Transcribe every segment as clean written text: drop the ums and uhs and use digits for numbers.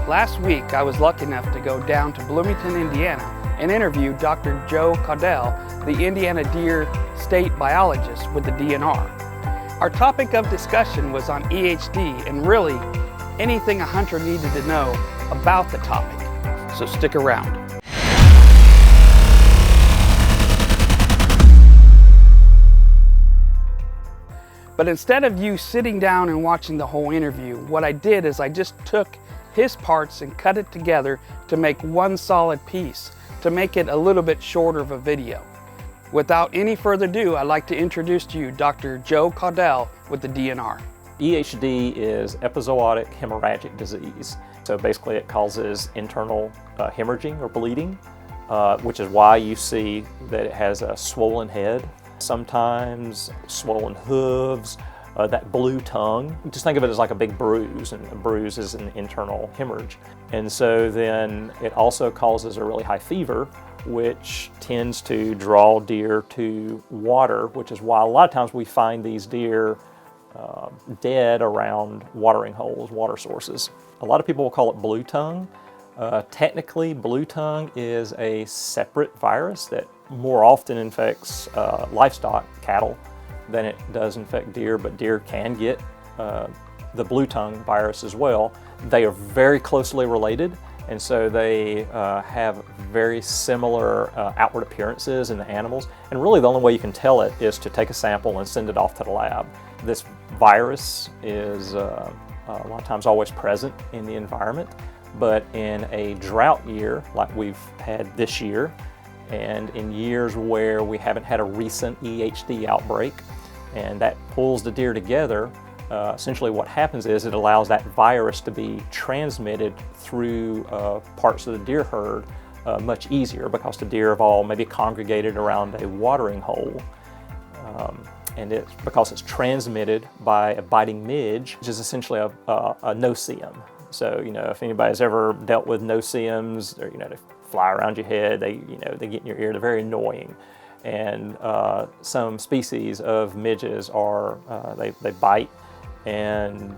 Last week, I was lucky enough to go down to Bloomington, Indiana and interview Dr. Joe Caudell, the Indiana deer state biologist with the DNR. Our topic of discussion was on EHD and really anything a hunter needed to know about the topic. So stick around. But instead of you sitting down and watching the whole interview, what I did is I just took his parts and cut it together to make one solid piece, to make it a little bit shorter of a video. Without any further ado, I'd like to introduce to you Dr. Joe Caudell with the DNR. EHD is epizootic hemorrhagic disease. So basically it causes internal hemorrhaging or bleeding, which is why you see that it has a swollen head, sometimes swollen hooves, that blue tongue. Just think of it as like a big bruise, and a bruise is an internal hemorrhage. And so then it also causes a really high fever, which tends to draw deer to water, which is why a lot of times we find these deer dead around watering holes, water sources. A lot of people will call it blue tongue. Technically, blue tongue is a separate virus that more often infects livestock, cattle, than it does infect deer, but deer can get the blue tongue virus as well. They are very closely related, and so they have very similar outward appearances in the animals. And really the only way you can tell it is to take a sample and send it off to the lab. This virus is a lot of times always present in the environment, but in a drought year like we've had this year, and in years where we haven't had a recent EHD outbreak, and that pulls the deer together, essentially what happens is it allows that virus to be transmitted through parts of the deer herd much easier, because the deer have all maybe congregated around a watering hole. And it's because it's transmitted by a biting midge, which is essentially a no-see-um. So, if anybody's ever dealt with no-see-ums, they fly around your head, they get in your ear, they're very annoying. And some species of midges are, they bite, and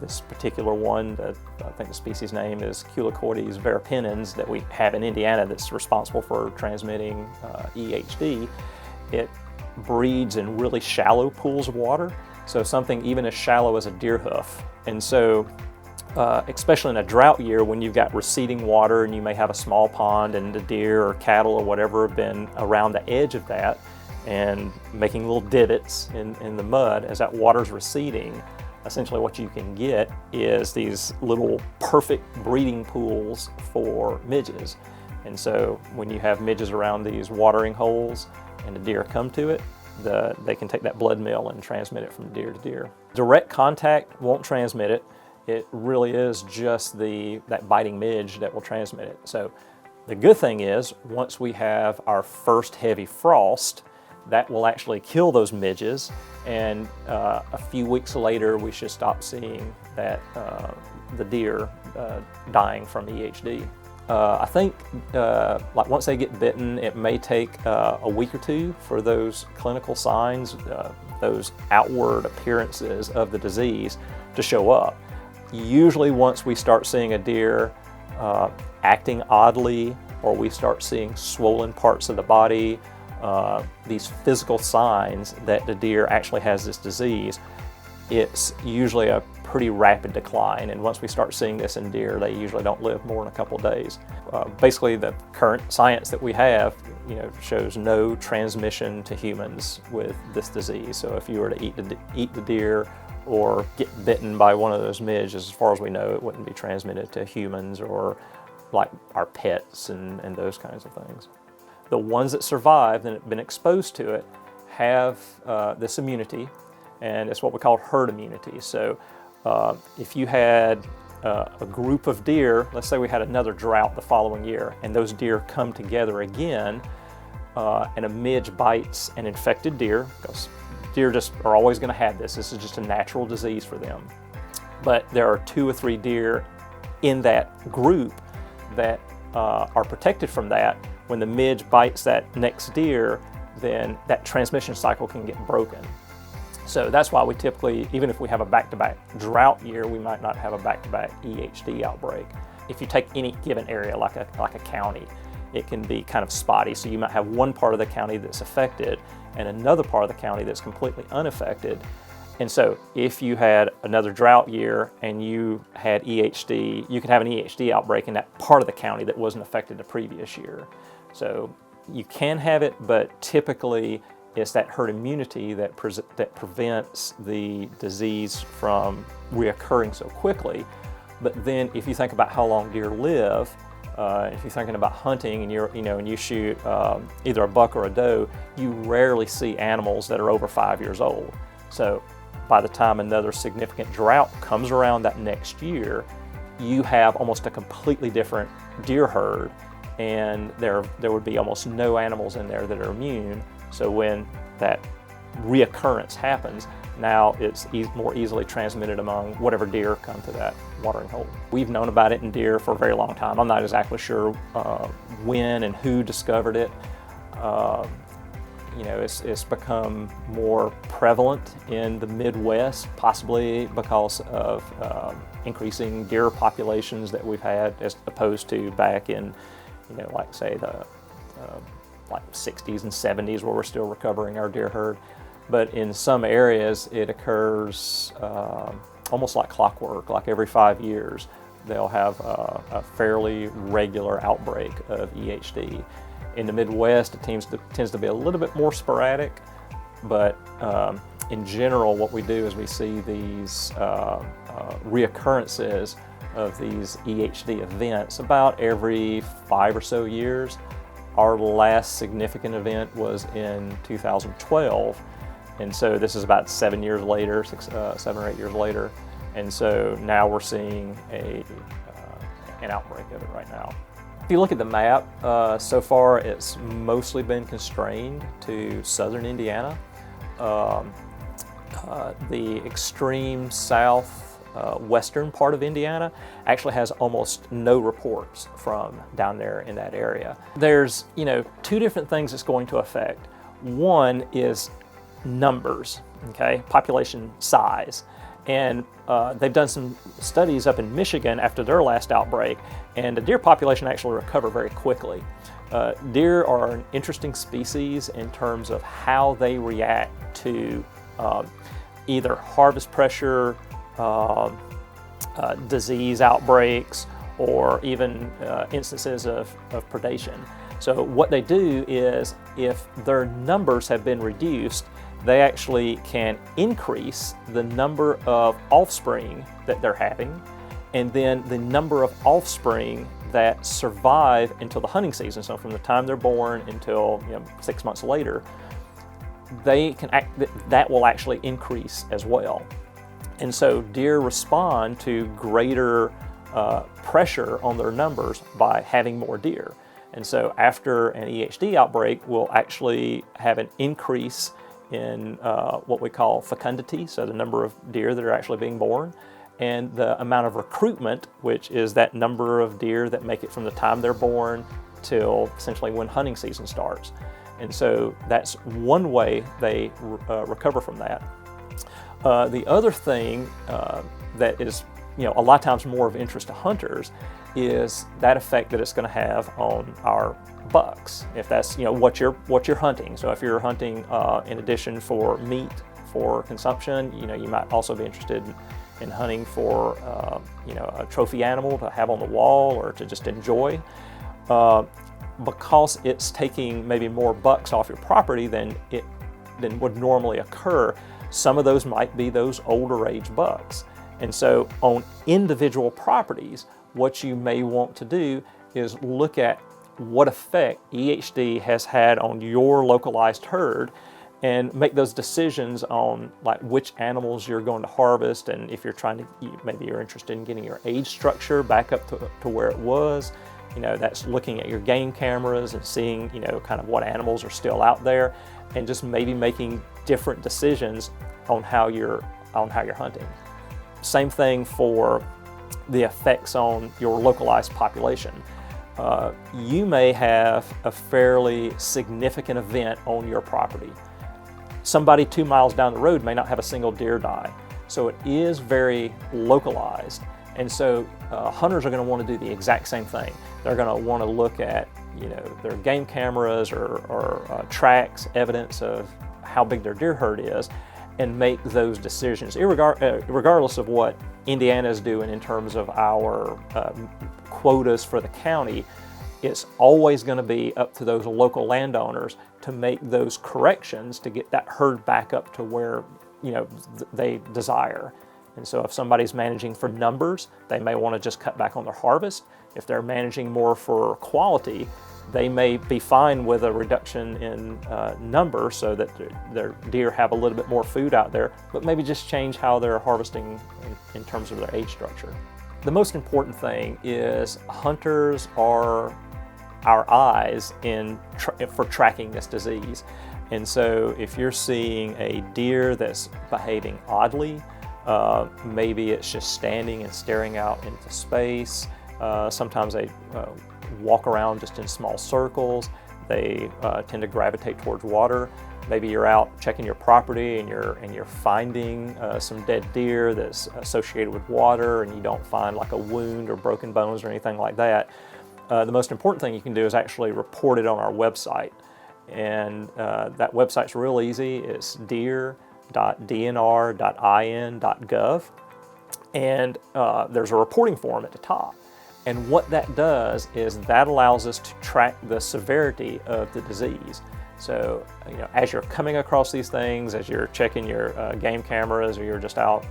this particular one, I think the species name is Culicoides veripennans, that we have in Indiana that's responsible for transmitting EHD. It breeds in really shallow pools of water, so something even as shallow as a deer hoof. And so especially in a drought year when you've got receding water and you may have a small pond and the deer or cattle or whatever have been around the edge of that and making little divots in the mud as that water's receding, essentially what you can get is these little perfect breeding pools for midges. And so when you have midges around these watering holes and the deer come to it, they can take that blood meal and transmit it from deer to deer. Direct contact won't transmit it. It really is just that biting midge that will transmit it. So the good thing is, once we have our first heavy frost, that will actually kill those midges, and a few weeks later we should stop seeing that the deer dying from EHD. I think like once they get bitten, it may take a week or two for those clinical signs, those outward appearances of the disease to show up. Usually once we start seeing a deer acting oddly, or we start seeing swollen parts of the body, these physical signs that the deer actually has this disease, it's usually a pretty rapid decline. And once we start seeing this in deer, they usually don't live more than a couple of days. Basically the current science that we have shows no transmission to humans with this disease. So if you were to eat the deer or get bitten by one of those midges, as far as we know, it wouldn't be transmitted to humans or like our pets and those kinds of things. The ones that survived and have been exposed to it have this immunity, and it's what we call herd immunity. So if you had a group of deer, let's say we had another drought the following year, and those deer come together again, and a midge bites an infected deer, because deer just are always going to have this. This is just a natural disease for them. But there are 2 or 3 deer in that group that are protected from that. When the midge bites that next deer, then that transmission cycle can get broken. So that's why we typically, even if we have a back-to-back drought year, we might not have a back-to-back EHD outbreak. if you take any given area like a county, it can be kind of spotty. So you might have one part of the county that's affected and another part of the county that's completely unaffected. And so if you had another drought year and you had EHD, you could have an EHD outbreak in that part of the county that wasn't affected the previous year. So you can have it, but typically it's that herd immunity that prevents the disease from reoccurring so quickly. But then if you think about how long deer live, if you're thinking about hunting and you shoot either a buck or a doe, you rarely see animals that are over 5 years old. So by the time another significant drought comes around that next year, you have almost a completely different deer herd, and there would be almost no animals in there that are immune. So when that reoccurrence happens, now it's more easily transmitted among whatever deer come to that watering hole. We've known about it in deer for a very long time. I'm not exactly sure when and who discovered it. It's become more prevalent in the Midwest, possibly because of increasing deer populations that we've had, as opposed to back in, like say the 60s and 70s, where we're still recovering our deer herd. But in some areas, it occurs almost like clockwork. Like every 5 years, they'll have a fairly regular outbreak of EHD. In the Midwest, it tends to be a little bit more sporadic, but in general, what we do is we see these reoccurrences of these EHD events about every 5 or so years. Our last significant event was in 2012, and so this is about 7 years later, 7 or 8 years later, and so now we're seeing an outbreak of it right now. If you look at the map, so far it's mostly been constrained to southern Indiana. The extreme western part of Indiana actually has almost no reports from down there in that area. There's, two different things it's going to affect. One is numbers, okay, population size. And they've done some studies up in Michigan after their last outbreak, and the deer population actually recovered very quickly. Deer are an interesting species in terms of how they react to either harvest pressure, disease outbreaks, or even instances of predation. So what they do is, if their numbers have been reduced, they actually can increase the number of offspring that they're having, and then the number of offspring that survive until the hunting season. So from the time they're born until 6 months later, that will actually increase as well. And so deer respond to greater pressure on their numbers by having more deer. And so after an EHD outbreak, we'll actually have an increase in what we call fecundity, so the number of deer that are actually being born, and the amount of recruitment, which is that number of deer that make it from the time they're born till essentially when hunting season starts. And so that's one way they recover from that. The other thing that is a lot of times more of interest to hunters is that effect that it's going to have on our bucks, if that's what you're hunting. So if you're hunting in addition for meat for consumption, you might also be interested in hunting for a trophy animal to have on the wall or to just enjoy. Because it's taking maybe more bucks off your property than would normally occur, some of those might be those older age bucks. And so on individual properties, what you may want to do is look at what effect EHD has had on your localized herd and make those decisions on like which animals you're going to harvest, and if you're maybe you're interested in getting your age structure back up to where it was. That's looking at your game cameras and seeing, kind of what animals are still out there, and just maybe making different decisions on how you're hunting. Same thing for the effects on your localized population. You may have a fairly significant event on your property. Somebody 2 miles down the road may not have a single deer die. So it is very localized. And so hunters are going to want to do the exact same thing. They're going to want to look at, their game cameras or tracks, evidence of how big their deer herd is, and make those decisions, regardless of what Indiana is doing in terms of our quotas for the county. It's always going to be up to those local landowners to make those corrections to get that herd back up to where they desire. And so if somebody's managing for numbers, they may want to just cut back on their harvest. If they're managing more for quality, they may be fine with a reduction in number so that their deer have a little bit more food out there, but maybe just change how they're harvesting in terms of their age structure. The most important thing is hunters are our eyes for tracking this disease. And so if you're seeing a deer that's behaving oddly, maybe it's just standing and staring out into space. Sometimes they walk around just in small circles. They tend to gravitate towards water. Maybe you're out checking your property and you're finding some dead deer that's associated with water, and you don't find like a wound or broken bones or anything like that. The most important thing you can do is actually report it on our website. And that website's real easy. It's deer.dnr.in.gov. And there's a reporting form at the top. And what that does is that allows us to track the severity of the disease. So, as you're coming across these things, as you're checking your game cameras, or you're just out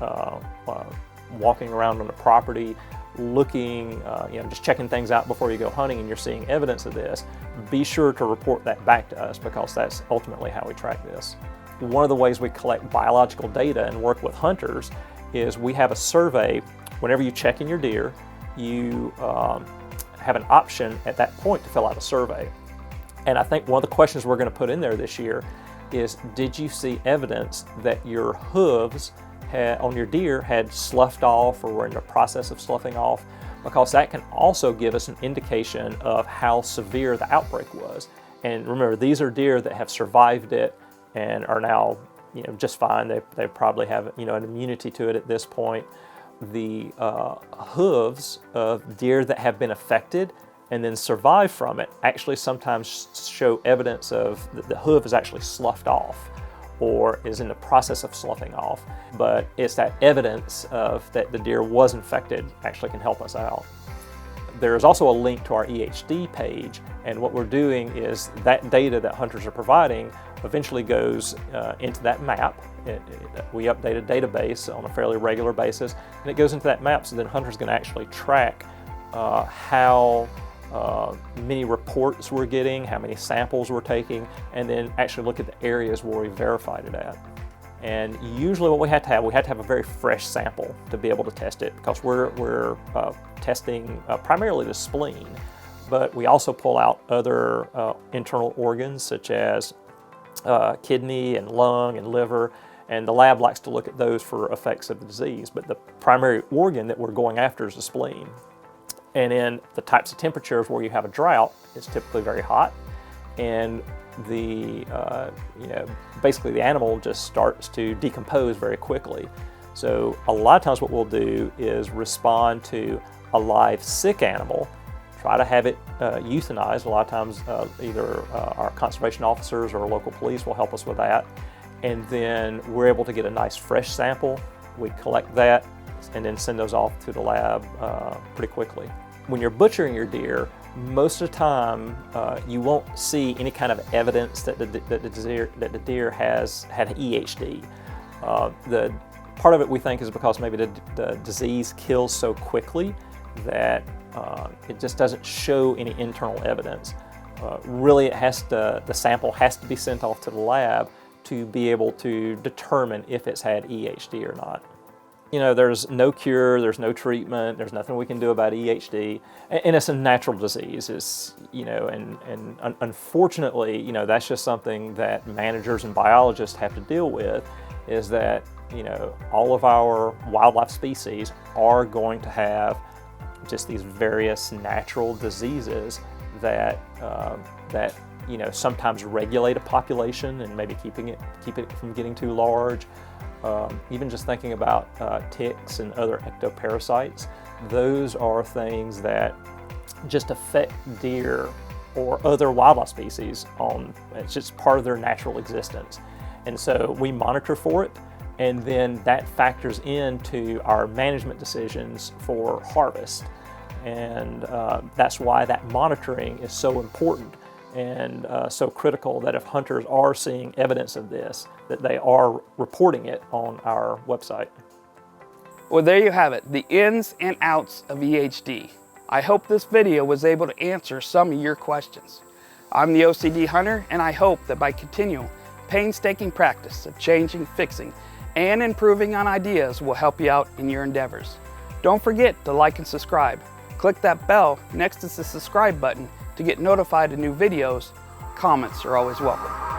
walking around on the property, looking, just checking things out before you go hunting, and you're seeing evidence of this, be sure to report that back to us, because that's ultimately how we track this. One of the ways we collect biological data and work with hunters is we have a survey. Whenever you check in your deer, you have an option at that point to fill out a survey. And I think one of the questions we're going to put in there this year is, did you see evidence that your hooves on your deer had sloughed off or were in the process of sloughing off? Because that can also give us an indication of how severe the outbreak was. And remember, these are deer that have survived it and are now just fine. They probably have an immunity to it at this point. The hooves of deer that have been affected and then survive from it actually sometimes show evidence of the hoof is actually sloughed off or is in the process of sloughing off. But it's that evidence of that the deer was infected actually can help us out. There is also a link to our EHD page, and what we're doing is that data that hunters are providing eventually goes into that map. We update a database on a fairly regular basis, and it goes into that map, so then hunters can actually track how many reports we're getting, how many samples we're taking, and then actually look at the areas where we verified it at. And usually what we have to have a very fresh sample to be able to test it, because we're testing primarily the spleen, but we also pull out other internal organs such as kidney and lung and liver, and the lab likes to look at those for effects of the disease. But the primary organ that we're going after is the spleen. And in the types of temperatures where you have a drought, it's typically very hot, and the basically the animal just starts to decompose very quickly. So a lot of times what we'll do is respond to a live sick animal, try to have it euthanized. A lot of times either our conservation officers or local police will help us with that, and then we're able to get a nice fresh sample. We collect that and then send those off to the lab pretty quickly. When you're butchering your deer, most of the time you won't see any kind of evidence that the deer has had EHD. The part of it we think is because maybe the disease kills so quickly that it just doesn't show any internal evidence. Really, the sample has to be sent off to the lab to be able to determine if it's had EHD or not. There's no cure, there's no treatment, there's nothing we can do about EHD, and it's a natural disease. And unfortunately, that's just something that managers and biologists have to deal with, is that, all of our wildlife species are going to have just these various natural diseases that sometimes regulate a population and maybe keep it from getting too large, even just thinking about ticks and other ectoparasites, those are things that just affect deer or other wildlife species it's just part of their natural existence. And so we monitor for it, and then that factors into our management decisions for harvest. And that's why that monitoring is so important and so critical, that if hunters are seeing evidence of this, that they are reporting it on our website. Well, there you have it, the ins and outs of EHD. I hope this video was able to answer some of your questions. I'm the OCD Hunter, and I hope that by continual, painstaking practice of changing, fixing, and improving on ideas will help you out in your endeavors. Don't forget to like and subscribe. Click that bell next to the subscribe button to get notified of new videos. Comments are always welcome.